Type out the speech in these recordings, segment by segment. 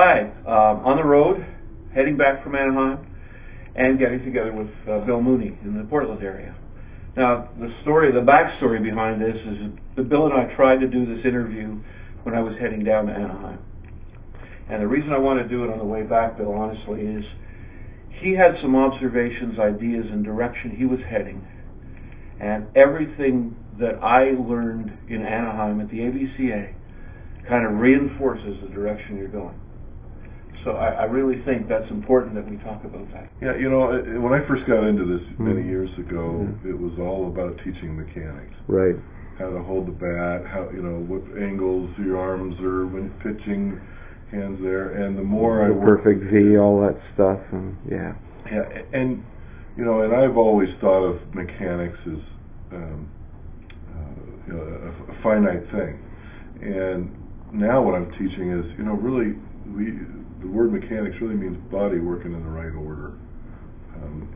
Hi, on the road, heading back from Anaheim, and getting together with Bill Mooney in the Portland area. Now, the backstory behind this is that Bill and I tried to do this interview when I was heading down to Anaheim. And the reason I want to do it on the way back, Bill, honestly, is he had some observations, ideas, and direction he was heading. And everything that I learned in Anaheim at the ABCA kind of reinforces the direction you're going. So I really think that's important that we talk about that. Yeah, you know, when I first got into this many years ago, it was all about teaching mechanics. Right. How to hold the bat, how, you know, what angles your arms are when pitching, hands there, and the more I worked... Perfect V, all that stuff, and yeah. Yeah, and, you know, and I've always thought of mechanics as, you know, a finite thing. And now what I'm teaching is, you know, really, the word mechanics really means body working in the right order.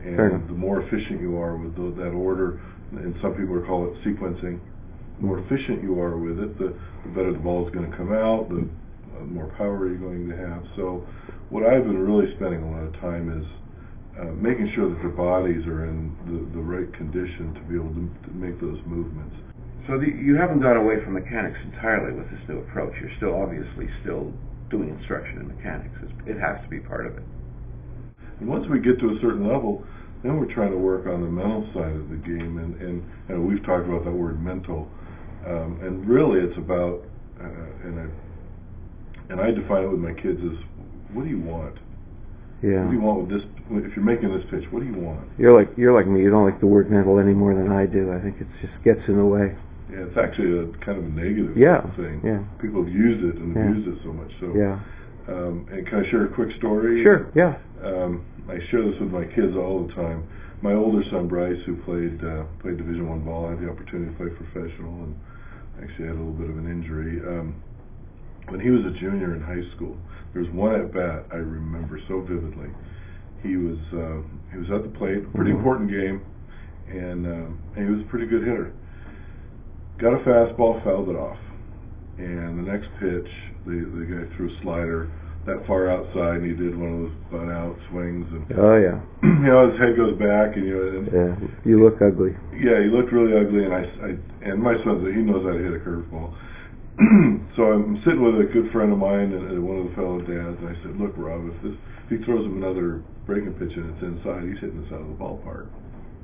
And the more efficient you are with that order, and some people call it sequencing, the more efficient you are with it, the better the ball is going to come out, the more power you're going to have. So what I've been really spending a lot of time is making sure that their bodies are in the right condition to be able to make those movements. So you haven't gone away from mechanics entirely with this new approach. You're still obviously doing instruction in mechanics. It has to be part of it. And once we get to a certain level, then we're trying to work on the mental side of the game, and we've talked about that word mental, and really it's about, and I define it with my kids as, what do you want? Yeah. What do you want with this? If you're making this pitch, what do you want? You're like me. You don't like the word mental any more than I do. I think it just gets in the way. Yeah, it's actually a kind of a negative thing. Yeah. People have used it and abused it so much. So, yeah. And can I share a quick story? Sure. Yeah. I share this with my kids all the time. My older son Bryce, who played Division I ball, I had the opportunity to play professional, and actually had a little bit of an injury. When he was a junior in high school, there was one at bat I remember so vividly. He was at the plate, a pretty important game, and he was a pretty good hitter. Got a fastball, fouled it off, and the next pitch, the guy threw a slider that far outside, and he did one of those butt out swings, and oh yeah, you know, his head goes back, and yeah, you look ugly. Yeah, he looked really ugly, and my son, he knows how to hit a curveball. So I'm sitting with a good friend of mine and one of the fellow dads, and I said, look, Rob, if he throws him another breaking pitch and it's inside, he's hitting this out of the ballpark.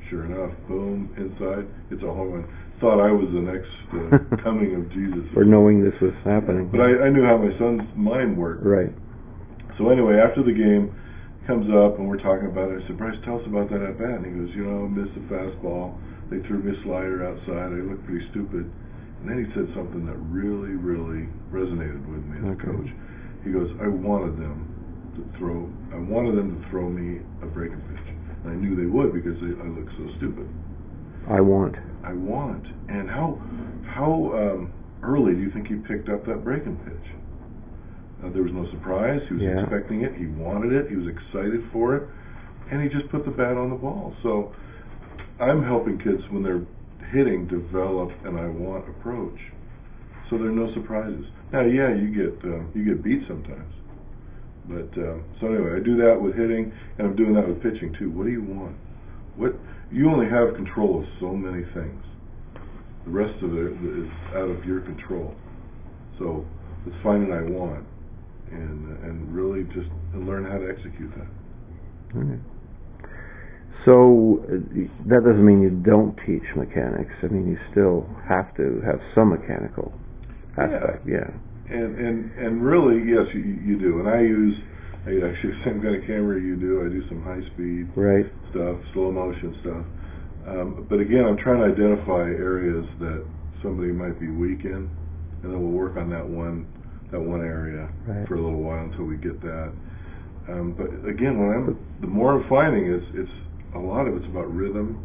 Sure enough, boom, inside, it's a home run. Thought I was the next coming of Jesus. For knowing this was happening. But I knew how my son's mind worked. Right. So anyway, after the game, comes up and we're talking about it. I said, Bryce, tell us about that at bat. And he goes, you know, missed the fastball. They threw me a slider outside. I looked pretty stupid. And then he said something that really, really resonated with me as a coach. He goes, I wanted them to throw me a breaking pitch. And I knew they would because I looked so stupid. I want. And how early do you think he picked up that breaking pitch? There was no surprise. He was expecting it. He wanted it. He was excited for it. And he just put the bat on the ball. So I'm helping kids when they're hitting develop an I want approach. So there are no surprises. Now, yeah, you get beat sometimes. But so anyway, I do that with hitting, and I'm doing that with pitching too. What do you want? You only have control of so many things. The rest of it is out of your control. So let's find an I want, and really just learn how to execute that. Okay. So that doesn't mean you don't teach mechanics. I mean, you still have to have some mechanical aspect. Yeah. And really, yes, you do. And I actually the same kind of camera you do. I do some high speed stuff, slow motion stuff. But again, I'm trying to identify areas that somebody might be weak in, and then we'll work on that one area for a little while until we get that. But again, the more I'm finding is a lot of it's about rhythm,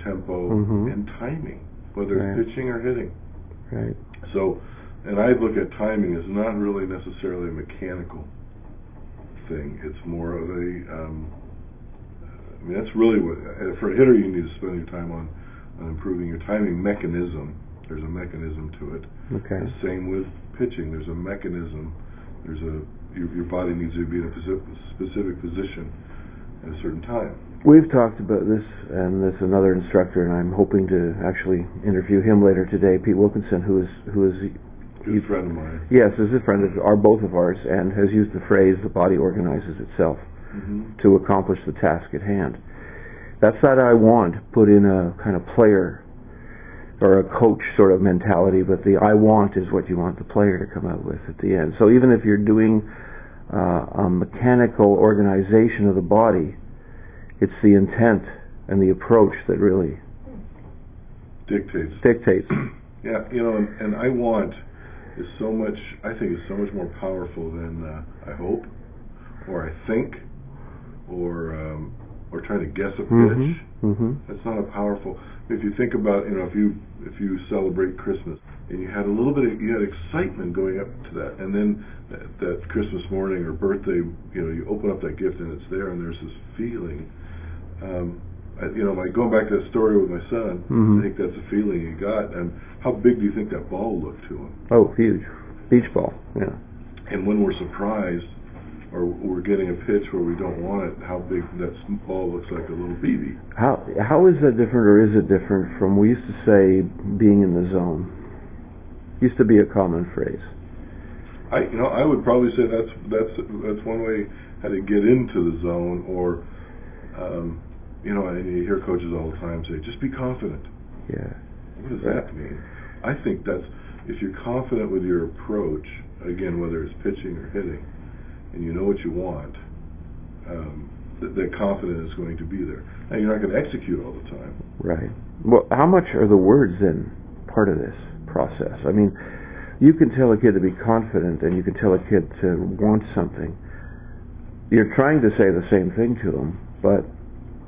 tempo, and timing, whether it's pitching or hitting. Right. So, and I look at timing as not really necessarily a mechanical thing. It's more of a, I mean, that's really what, for a hitter, you need to spend your time on improving your timing mechanism. There's a mechanism to it. Okay. The same with pitching. There's a mechanism. your body needs to be in a specific position at a certain time. We've talked about this, and there's another instructor, and I'm hoping to actually interview him later today, Pete Wilkinson, who is He's a friend of mine. Yes, is a friend of both of ours, and has used the phrase "the body organizes itself" to accomplish the task at hand. That's that I want put in a kind of player or a coach sort of mentality, but the I want is what you want the player to come out with at the end. So even if you're doing a mechanical organization of the body, it's the intent and the approach that really dictates. Yeah, and I want is so much. I think is so much more powerful than I hope, or I think, or trying to guess a pitch. That's not a powerful. If you think about, if you celebrate Christmas and you had a little bit of excitement going up to that, and then that Christmas morning or birthday, you open up that gift and it's there, and there's this feeling. Like going back to that story with my son, I think that's a feeling he got. And how big do you think that ball looked to him? Oh, huge. Beach ball, yeah. And when we're surprised, or we're getting a pitch where we don't want it, how big that ball looks like a little BB. How is that different, or is it different from, we used to say, being in the zone? Used to be a common phrase. I would probably say that's one way how to get into the zone, or and you hear coaches all the time say, just be confident. Yeah. What does that mean? I think that's, if you're confident with your approach, again, whether it's pitching or hitting, and you know what you want, that confidence is going to be there. Now, you're not going to execute all the time. Right. Well, how much are the words then part of this process? I mean, you can tell a kid to be confident, and you can tell a kid to want something. You're trying to say the same thing to him, but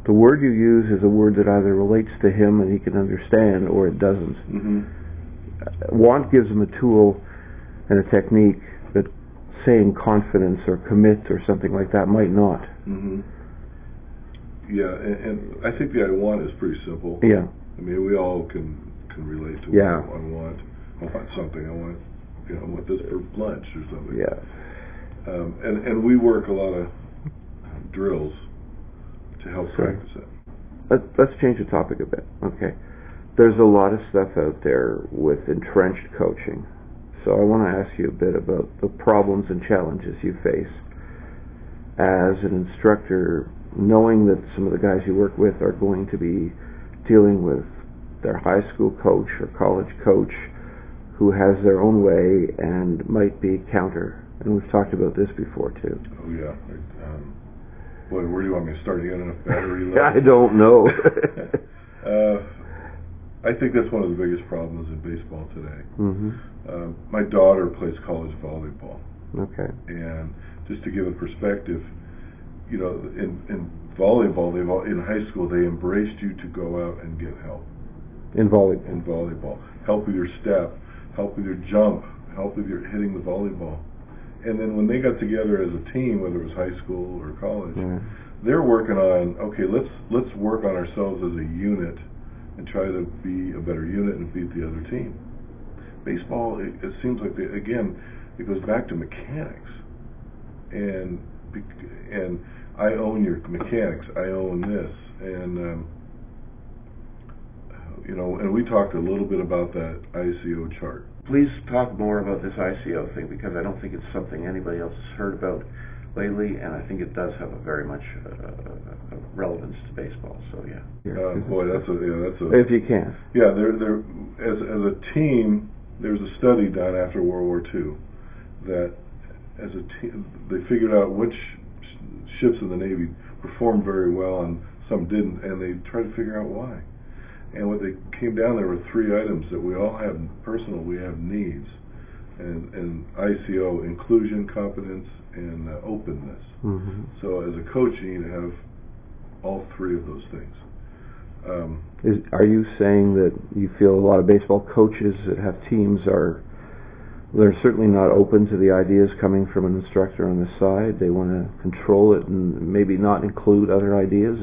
the word you use is a word that either relates to him and he can understand, or it doesn't. Want gives him a tool and a technique that saying confidence or commit or something like that might not. Yeah, and I think the I want is pretty simple. Yeah. I mean, we all can relate to yeah. what I want. I want something. I want this for lunch or something. Yeah. And we work a lot of drills to help practice it. Let's change the topic a bit. Okay. There's a lot of stuff out there with entrenched coaching. So I want to ask you a bit about the problems and challenges you face as an instructor, knowing that some of the guys you work with are going to be dealing with their high school coach or college coach who has their own way and might be counter. And we've talked about this before too. Oh yeah. Boy, where do you want me to start? You got enough battery left? I don't know. I think that's one of the biggest problems in baseball today. My daughter plays college volleyball. Okay. And just to give a perspective, in volleyball, in high school, they embraced you to go out and get help. In volleyball. In volleyball. Help with your step, help with your jump, help with your hitting the volleyball. And then when they got together as a team, whether it was high school or college, they're working on, okay, let's work on ourselves as a unit and try to be a better unit and beat the other team. Baseball, it seems like, it goes back to mechanics. And I own your mechanics, I own this. And, and we talked a little bit about that ICO chart. Please talk more about this ICO thing, because I don't think it's something anybody else has heard about lately, and I think it does have a very much relevance to baseball. So yeah. Boy, that's a. If you can. Yeah, they're as a team. There's a study done after World War II that as a team they figured out which ships in the Navy performed very well and some didn't, and they tried to figure out why. And what they came down, there were 3 items that we all have personal. We have needs, and ICO, inclusion, competence, and openness. So as a coach, you need to have all 3 of those things. Are you saying that you feel a lot of baseball coaches that have teams they're certainly not open to the ideas coming from an instructor on the side? They want to control it and maybe not include other ideas?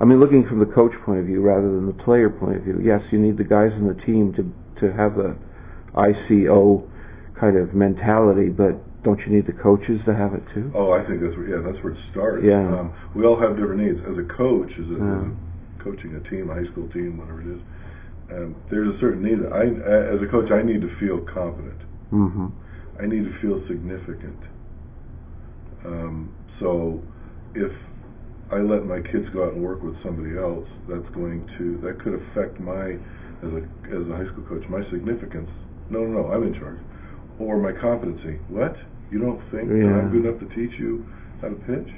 Looking from the coach point of view rather than the player point of view, yes, you need the guys on the team to have a ICO kind of mentality, but don't you need the coaches to have it too? Oh, I think that's where it starts. Yeah. We all have different needs. As a coach, as a coaching a team, a high school team, whatever it is, there's a certain need. As a coach, I need to feel confident. Mm-hmm. I need to feel significant. So if I let my kids go out and work with somebody else, that could affect as a high school coach, my significance. No, I'm in charge. Or my competency. What? You don't think that I'm good enough to teach you how to pitch?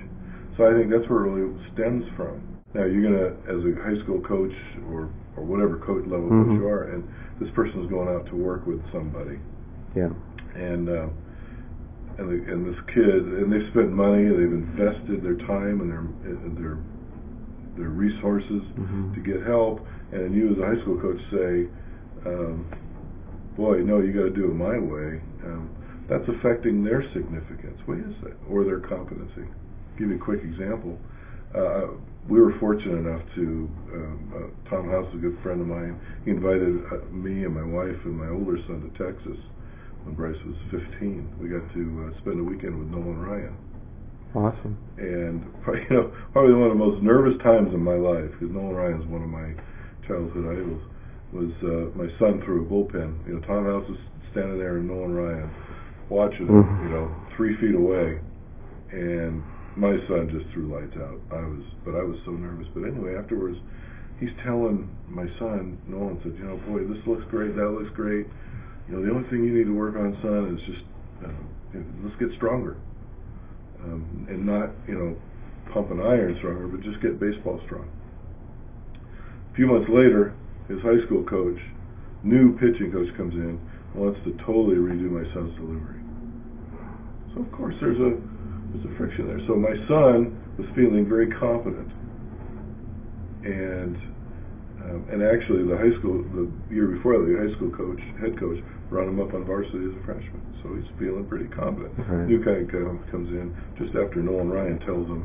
So I think that's where it really stems from. Now you're gonna, as a high school coach or whatever coach level coach you are, and this person is going out to work with somebody. Yeah. And this kid, and they've spent money, they've invested their time and their resources to get help, and then you as a high school coach say, boy, no, you got to do it my way. That's affecting their significance. What is that? Or their competency. I'll give you a quick example. We were fortunate enough to, Tom House is a good friend of mine. He invited me and my wife and my older son to Texas when Bryce was 15. We got to spend a weekend with Nolan Ryan. Awesome. And probably one of the most nervous times in my life, because Nolan Ryan is one of my childhood idols, was my son threw a bullpen. Tom House is standing there and Nolan Ryan watching him, 3 feet away, and my son just threw lights out. I was so nervous. But anyway, afterwards, he's telling my son, Nolan said, boy, this looks great, that looks great. The only thing you need to work on, son, is just let's get stronger, and not pump an iron stronger, but just get baseball strong. A few months later, his high school coach, new pitching coach, comes in, wants to totally redo my son's delivery. So of course there's a friction there. So my son was feeling very confident, and actually the year before the high school head coach, brought him up on varsity as a freshman. So he's feeling pretty confident. Right. New guy comes in just after Nolan Ryan tells him,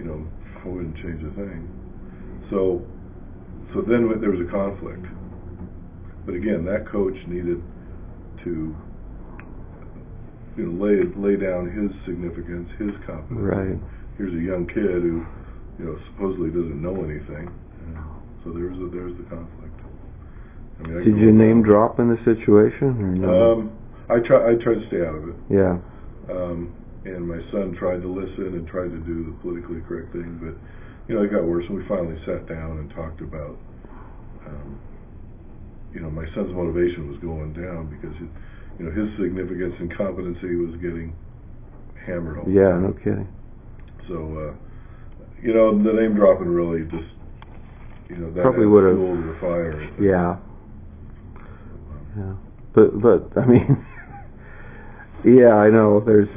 I wouldn't change a thing. So then there was a conflict. But again, that coach needed to lay down his significance, his confidence. Right. Here's a young kid who supposedly doesn't know anything. So there's the conflict. Did you name drop in the situation? Or no? I tried to stay out of it. Yeah. And my son tried to listen and tried to do the politically correct thing, but it got worse, and we finally sat down and talked about my son's motivation was going down because his significance and competency was getting hammered all the time. Yeah, no kidding. So the name dropping really just that probably would have fueled the fire. Yeah. But I mean, yeah, I know there's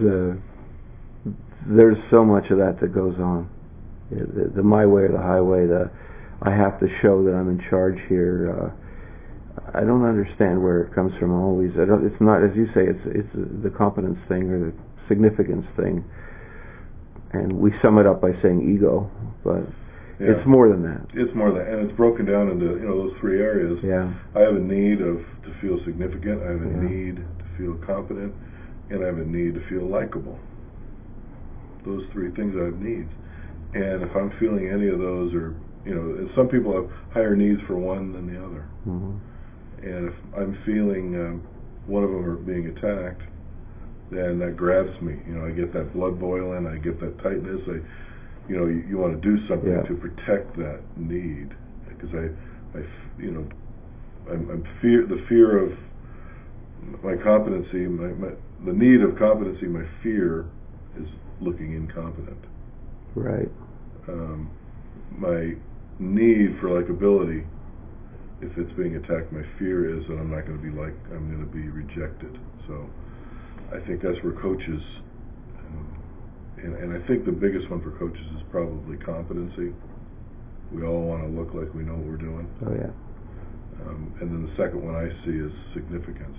so much of that goes on. The my way or the highway. I have to show that I'm in charge here. I don't understand where it comes from always. It's not, as you say, it's the competence thing or the significance thing. And we sum it up by saying ego, but it's more than that. It's more than that, and it's broken down into those 3 areas. Yeah. I have a need to feel significant. I have a need to feel competent, and I have a need to feel likable. Those 3 things I have needs, and if I'm feeling any of those, or and some people have higher needs for one than the other. Mm-hmm. And if I'm feeling one of them are being attacked, then that grabs me. I get that blood boiling. I get that tightness. You want to do something to protect that need, because I'm the fear of my competency, the need of competency. My fear is looking incompetent. Right. My need for likability, if it's being attacked, my fear is that I'm not going to be I'm going to be rejected. So I think that's where coaches, and I think the biggest one for coaches is probably competency. We all want to look like we know what we're doing. Oh yeah. And then the second one I see is significance.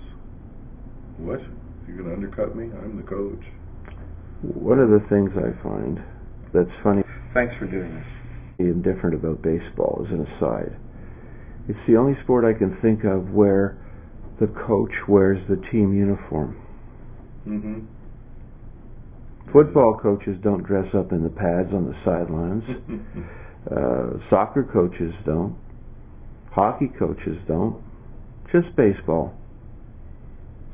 What? You're going to undercut me? I'm the coach. One of the things I find that's funny, Thanks for doing this. Indifferent about baseball, as an aside, it's the only sport I can think of where the coach wears the team uniform. Mm-hmm. Football coaches don't dress up in the pads on the sidelines. Soccer coaches don't. Hockey coaches don't. Just baseball.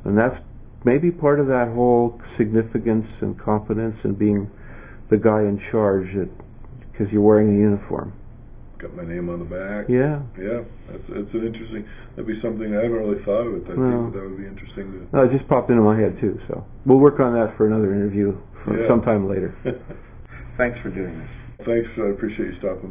And that's maybe part of that whole significance and confidence and being the guy in charge, because you're wearing a uniform. Got my name on the back. Yeah. Yeah, it's an interesting. That'd be something I haven't really thought of it. I think that would be interesting to. No, it just popped into my head too. So we'll work on that for another interview sometime later. Thanks for doing this. Thanks. I appreciate you stopping by.